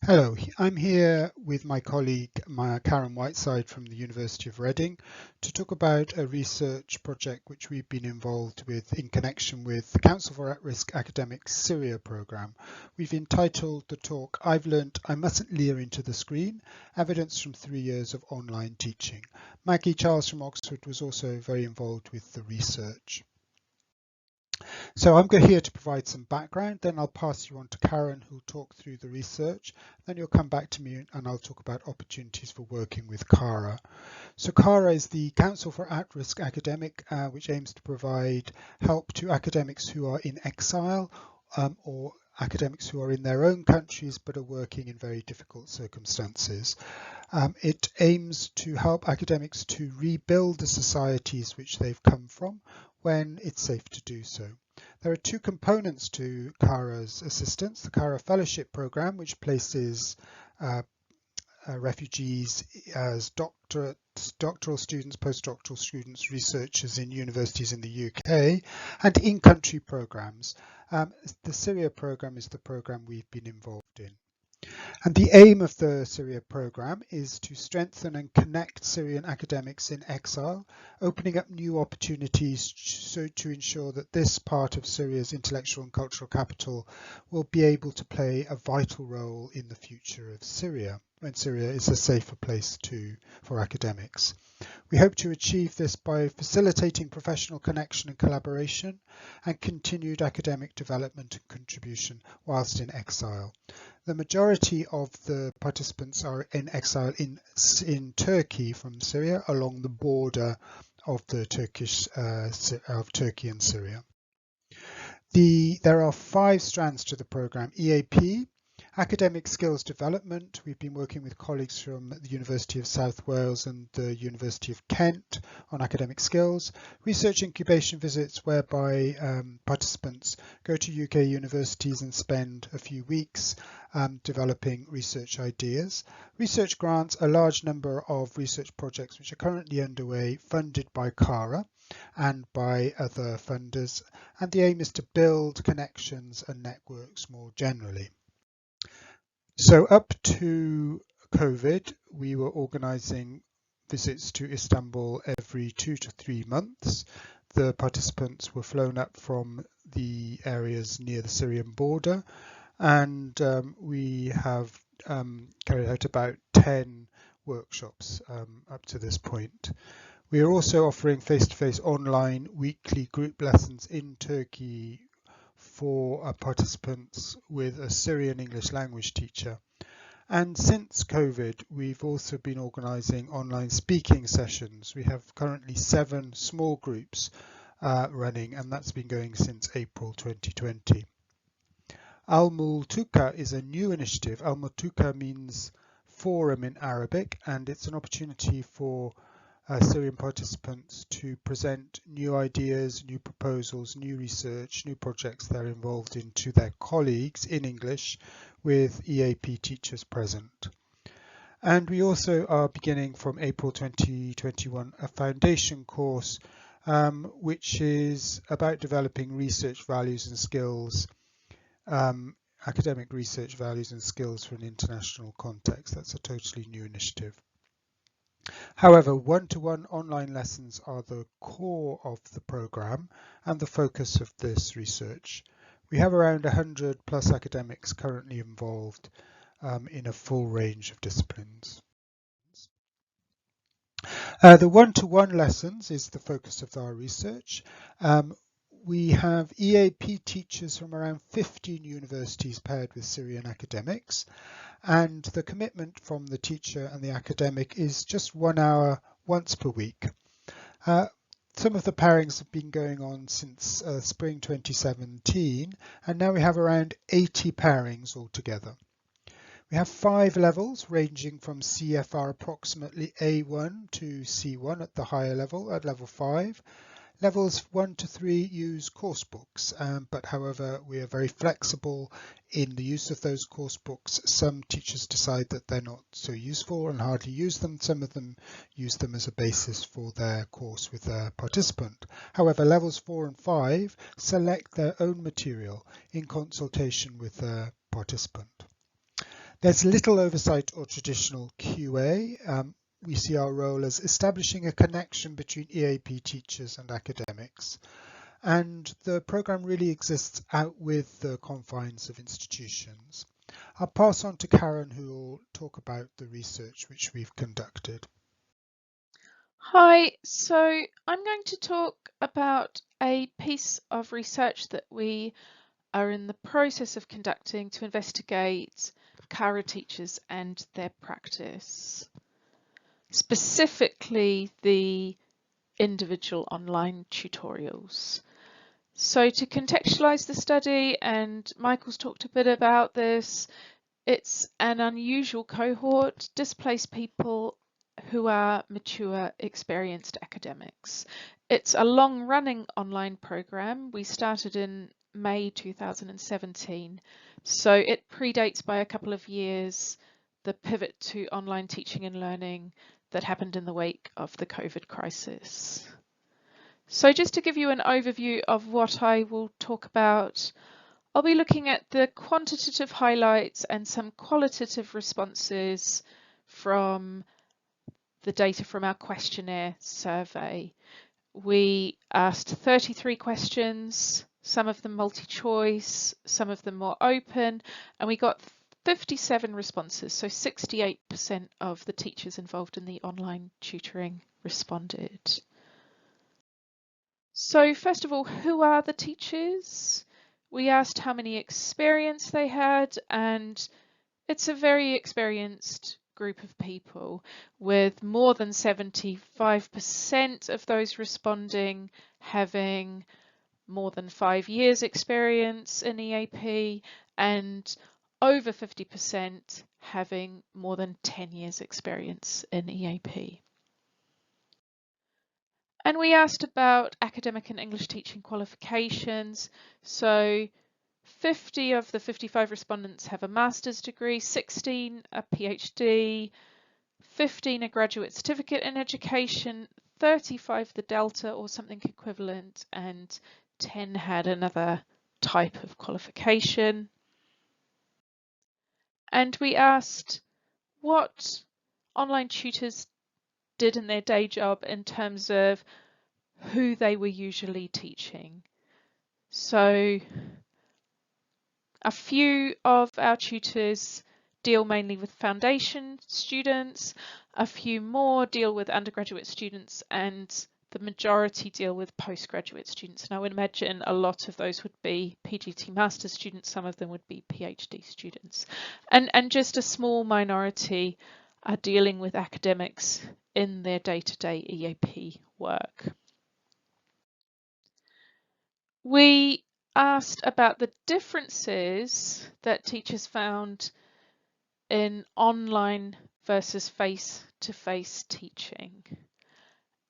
Hello, I'm here with my colleague Karin Whiteside from the University of Reading to talk about a research project which we've been involved with in connection with the Council for At-Risk Academics Syria Programme. We've entitled the talk, I've Learnt I Mustn't Leer into the Screen, Evidence from 3 Years of Online Teaching. Maggie Charles from Oxford was also very involved with the research. So I'm here to provide some background, then I'll pass you on to Karin, who'll talk through the research. Then you'll come back to me and I'll talk about opportunities for working with Cara. So Cara is the Council for At-Risk Academic, which aims to provide help to academics who are in exile or academics who are in their own countries but are working in very difficult circumstances. It aims to help academics to rebuild the societies which they've come from when it's safe to do so. There are two components to Cara's assistance: the Cara Fellowship Programme, which places refugees as doctoral students, postdoctoral students, researchers in universities in the UK, and in-country programmes. The Syria Programme is the programme we've been involved in. And the aim of the Syria Programme is to strengthen and connect Syrian academics in exile, opening up new opportunities to ensure that this part of Syria's intellectual and cultural capital will be able to play a vital role in the future of Syria, when Syria is a safer place for academics. We hope to achieve this by facilitating professional connection and collaboration and continued academic development and contribution whilst in exile. The majority of the participants are in exile in Turkey from Syria, along the border of the of Turkey and Syria. There are 5 strands to the programme: EAP, academic skills development. We've been working with colleagues from the University of South Wales and the University of Kent on academic skills. Research incubation visits, whereby participants go to UK universities and spend a few weeks developing research ideas. Research grants, a large number of research projects which are currently underway, funded by Cara and by other funders, and the aim is to build connections and networks more generally. So up to COVID, we were organising visits to Istanbul every 2 to 3 months. The participants were flown up from the areas near the Syrian border, and we have carried out about 10 workshops up to this point. We are also offering face-to-face online weekly group lessons in Turkey for participants with a Syrian English language teacher. And since COVID, we've also been organising online speaking sessions. We have currently 7 small groups running, and that's been going since April 2020. Al-Multuqa is a new initiative. Al-Multuqa means forum in Arabic, and it's an opportunity for Syrian participants to present new ideas, new proposals, new research, new projects they're involved in to their colleagues in English, with EAP teachers present. And we also are beginning from April 2021 a foundation course which is about developing research values and skills, academic research values and skills for an international context. That's a totally new initiative. However, one-to-one online lessons are the core of the programme and the focus of this research. We have around 100 plus academics currently involved in a full range of disciplines. The one-to-one lessons is the focus of our research. We have EAP teachers from around 15 universities paired with Syrian academics, and the commitment from the teacher and the academic is just 1 hour once per week. Some of the pairings have been going on since spring 2017, and now we have around 80 pairings altogether. We have 5 levels ranging from CFR approximately A1 to C1 at the higher level, at level 5. Levels 1 to 3 use course books, but however we are very flexible in the use of those course books. Some teachers decide that they're not so useful and hardly use them. Some of them use them as a basis for their course with their participant. However, levels 4 and 5 select their own material in consultation with their participant. There's little oversight or traditional QA. We see our role as establishing a connection between EAP teachers and academics. And the programme really exists out with the confines of institutions. I'll pass on to Karin, who will talk about the research which we've conducted. Hi, so I'm going to talk about a piece of research that we are in the process of conducting to investigate Cara teachers and their practice, specifically the individual online tutorials. So to contextualize the study, and Michael's talked a bit about this, it's an unusual cohort, displaced people who are mature, experienced academics. It's a long-running online program. We started in May 2017, so it predates by a couple of years the pivot to online teaching and learning that happened in the wake of the COVID crisis. So just to give you an overview of what I will talk about, I'll be looking at the quantitative highlights and some qualitative responses from the data from our questionnaire survey. We asked 33 questions, some of them multi-choice, some of them more open, and we got 57 responses, so 68% of the teachers involved in the online tutoring responded. So first of all, who are the teachers? We asked how many experience they had, and it's a very experienced group of people, with more than 75% of those responding having more than 5 years experience in EAP and over 50% having more than 10 years experience in EAP. And we asked about academic and English teaching qualifications. So 50 of the 55 respondents have a master's degree, 16 a PhD, 15 a graduate certificate in education, 35 the Delta or something equivalent, and 10 had another type of qualification. And we asked what online tutors did in their day job in terms of who they were usually teaching. So a few of our tutors deal mainly with foundation students, a few more deal with undergraduate students, and the majority deal with postgraduate students. And I would imagine a lot of those would be PGT master's students, some of them would be PhD students. And just a small minority are dealing with academics in their day-to-day EAP work. We asked about the differences that teachers found in online versus face-to-face teaching.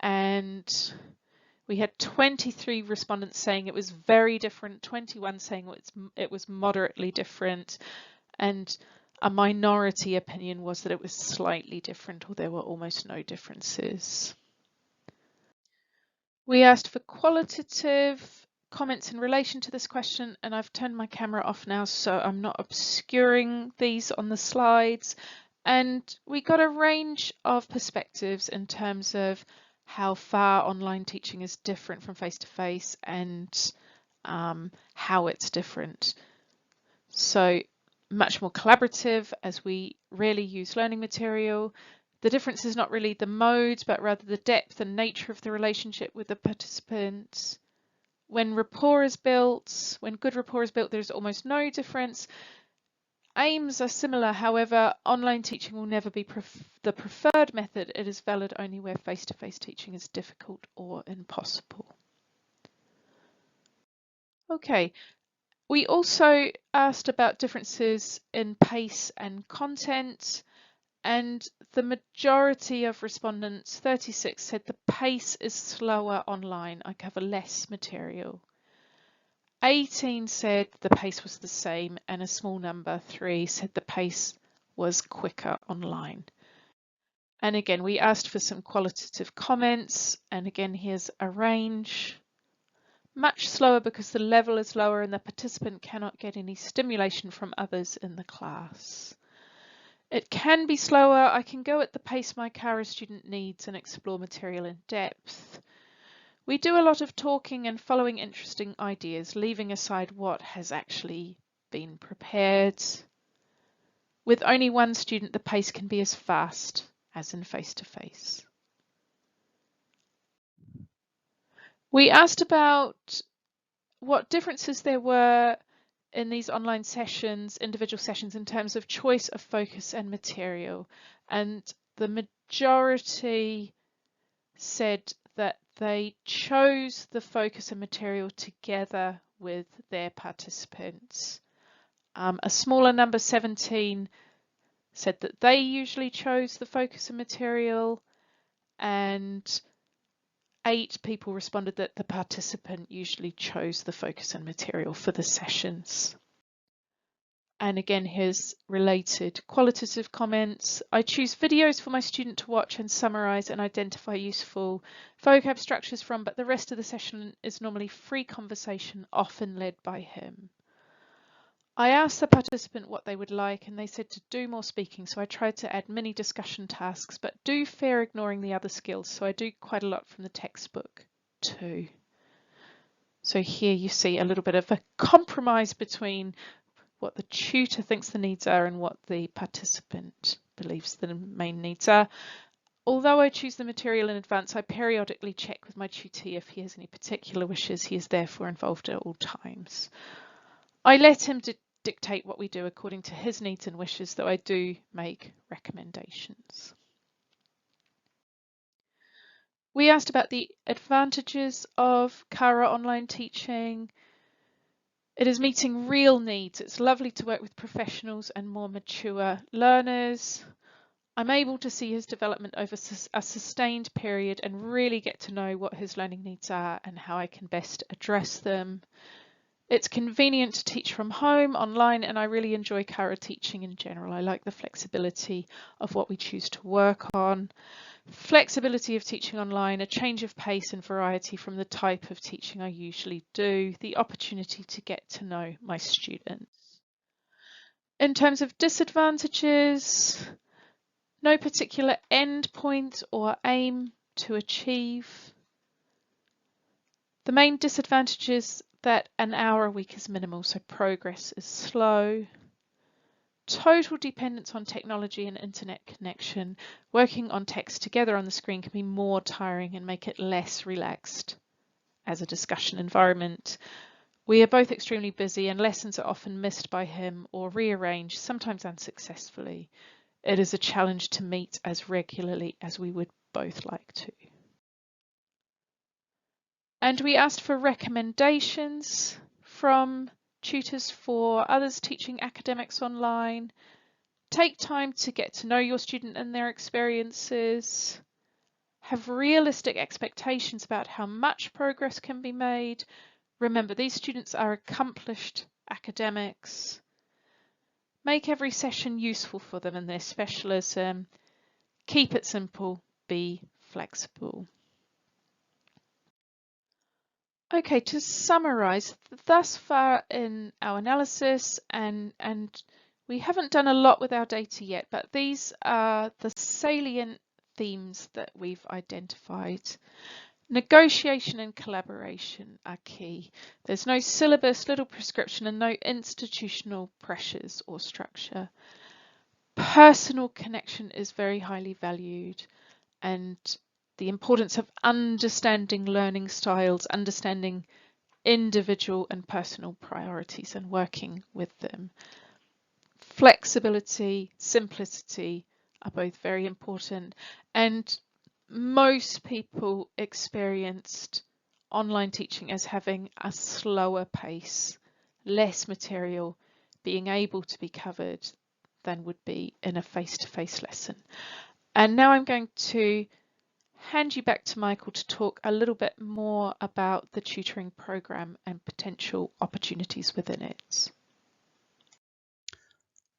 And we had 23 respondents saying it was very different, 21 saying it was moderately different, and a minority opinion was that it was slightly different, or there were almost no differences. We asked for qualitative comments in relation to this question, and I've turned my camera off now so I'm not obscuring these on the slides. And we got a range of perspectives in terms of how far online teaching is different from face-to-face and how it's different. So much more collaborative, as we rarely use learning material. The difference is not really the modes, but rather the depth and nature of the relationship with the participants. When rapport is built, when good rapport is built, there's almost no difference. Aims are similar, however, online teaching will never be the preferred method. It is valid only where face-to-face teaching is difficult or impossible. Okay, we also asked about differences in pace and content. And the majority of respondents, 36, said the pace is slower online. I cover less material. 18 said the pace was the same, and a small number, 3, said the pace was quicker online. And again, we asked for some qualitative comments, and again, here's a range. Much slower because the level is lower and the participant cannot get any stimulation from others in the class. It can be slower. I can go at the pace my Cara student needs and explore material in depth. We do a lot of talking and following interesting ideas, leaving aside what has actually been prepared. With only one student, the pace can be as fast as in face-to-face. We asked about what differences there were in these online sessions, individual sessions, in terms of choice of focus and material. And the majority said that they chose the focus and material together with their participants. A smaller number, 17, said that they usually chose the focus and material, and 8 people responded that the participant usually chose the focus and material for the sessions. And again, here's related qualitative comments. I choose videos for my student to watch and summarize and identify useful vocab structures from, but the rest of the session is normally free conversation, often led by him. I asked the participant what they would like, and they said to do more speaking, so I tried to add mini discussion tasks, but do fear ignoring the other skills, so I do quite a lot from the textbook too. So here you see a little bit of a compromise between what the tutor thinks the needs are and what the participant believes the main needs are. Although I choose the material in advance, I periodically check with my tutee if he has any particular wishes. He is therefore involved at all times. I let him dictate what we do according to his needs and wishes, though I do make recommendations. We asked about the advantages of Cara online teaching. It is meeting real needs. It's lovely to work with professionals and more mature learners. I'm able to see his development over a sustained period and really get to know what his learning needs are and how I can best address them. It's convenient to teach from home, online, and I really enjoy Cara teaching in general. I like the flexibility of what we choose to work on. Flexibility of teaching online, a change of pace and variety from the type of teaching I usually do, the opportunity to get to know my students. In terms of disadvantages, no particular end point or aim to achieve. The main disadvantage is that an hour a week is minimal, so progress is slow. Total dependence on technology and internet connection. Working on text together on the screen can be more tiring and make it less relaxed as a discussion environment. We are both extremely busy and lessons are often missed by him or rearranged, sometimes unsuccessfully. It is a challenge to meet as regularly as we would both like to. And we asked for recommendations from tutors for others teaching academics online. Take time to get to know your student and their experiences. Have realistic expectations about how much progress can be made. Remember, these students are accomplished academics. Make every session useful for them and their specialism. Keep it simple, be flexible. Okay, to summarize, thus far in our analysis, and we haven't done a lot with our data yet, but these are the salient themes that we've identified. Negotiation and collaboration are key. There's no syllabus, little prescription, and no institutional pressures or structure. Personal connection is very highly valued, and the importance of understanding learning styles, understanding individual and personal priorities and working with them. Flexibility, simplicity are both very important, and most people experienced online teaching as having a slower pace, less material being able to be covered than would be in a face-to-face lesson. And now I'm going to hand you back to Michael to talk a little bit more about the tutoring program and potential opportunities within it.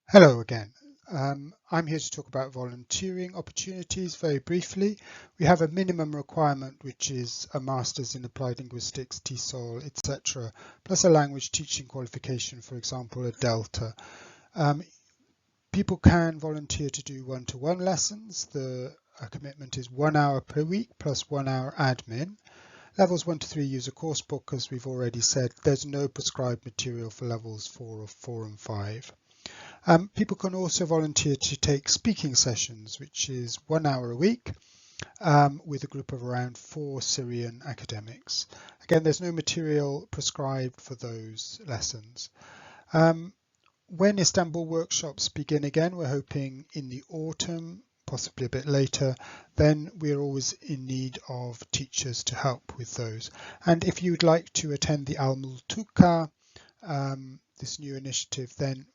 Hello again. I'm here to talk about volunteering opportunities very briefly. We have a minimum requirement, which is a master's in applied linguistics, TESOL, etc., plus a language teaching qualification, for example, a Delta. People can volunteer to do one-to-one lessons. The commitment is 1 hour per week plus 1 hour admin. Levels 1 to 3 use a course book, as we've already said. There's no prescribed material for levels 4 and 5. People can also volunteer to take speaking sessions, which is 1 hour a week with a group of around 4 Syrian academics. Again, there's no material prescribed for those lessons. When Istanbul workshops begin again, we're hoping in the autumn, possibly a bit later, then we're always in need of teachers to help with those. And if you would like to attend the Al-Multuqa, this new initiative, then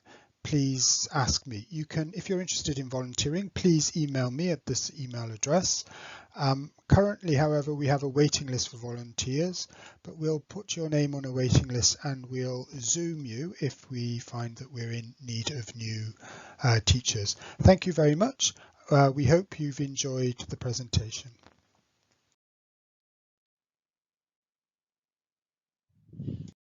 please ask me. You can, if you're interested in volunteering, please email me at this email address. Currently, however, we have a waiting list for volunteers, but we'll put your name on a waiting list and we'll Zoom you if we find that we're in need of new teachers. Thank you very much. We hope you've enjoyed the presentation.